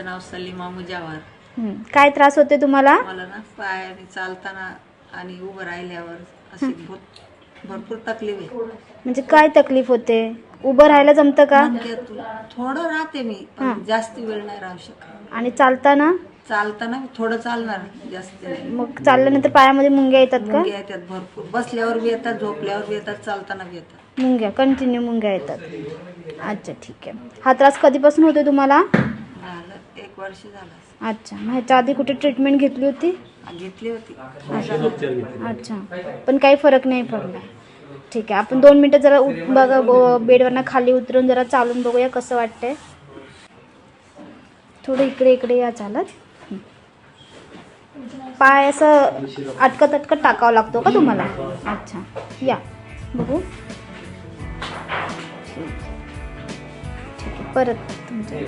माझं नाव सलीमा मुजावर. काय त्रास होते तुम्हाला? मला ना पायाने चालताना आणि उभं राहिल्यावर अशी भरपूर तकलीफ आहे. म्हणजे काय तकलीफ होते? उभं राहायला जमतं का? मणक्यातून थोडं राहते मी, पण जास्त वेळ नाही राहू शकत. आणि चालताना? चालताना थोडं चालणार, जास्त नाही. मग चालल्यानंतर पायामध्ये मुंग्या येतात का? मुंग्या येतात भरपूर, बसल्यावर बी येतात, झोपल्यावर बी येतात, चालताना बी येतात. मुंग्या कंटिन्यू मुंग्या येतात. अच्छा, ठीक आहे. हा त्रास कधीपासून होतोय तुम्हाला? झालं 1 वर्ष झालं. अच्छा, मग ह्याच्या आधी कुठे ट्रीटमेंट घेतली होती? घेतली होती. अच्छा, पण काही फरक नाही पडला. ठीक आहे, आपण 2 मिनटं जरा बघा, बेडवरनं खाली उतरून जरा चालून बघूया कसं वाटतंय. थोडं इकडे इकडे या चालत. पाय असं अटकत अटकत टाकावं लागतो का तुम्हाला? अच्छा, या बघू. ठीक आहे, परत तुमच्या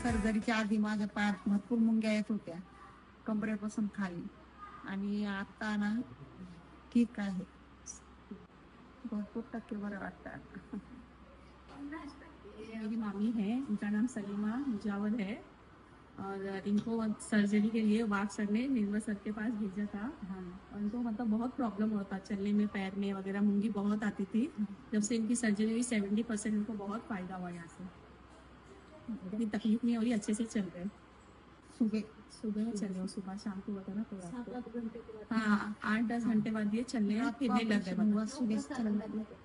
सर्जरीच्या आधी माझ्या पायात भरपूर मुंग्या येत होत्या, कमरेपासून खाली. आणि आता ना ठीक आहे, भरपूर टक्के बरं वाटतं. मेरी मामी है, उनका नाम सलीमा मुजावर है और इनको सर्जरी के लिए वाक सर ने निर्मल सर के पास भेजा था। और इनको मतलब बहुत प्रॉब्लम होता, चलने में, पैर में वगैरह मुंगी बहुत आती थी। जब से इनकी सर्जरी हुई 70% इनको बहुत फायदा हुआ यहाँ से। इतनी तकलीफ नहीं हो रही, अच्छे से चल रहे। सुबह में चल रहे हो, सुबह शाम को बताना थोड़ा। हाँ, 8-10 घंटे बाद ये चलने फिरने लग गए।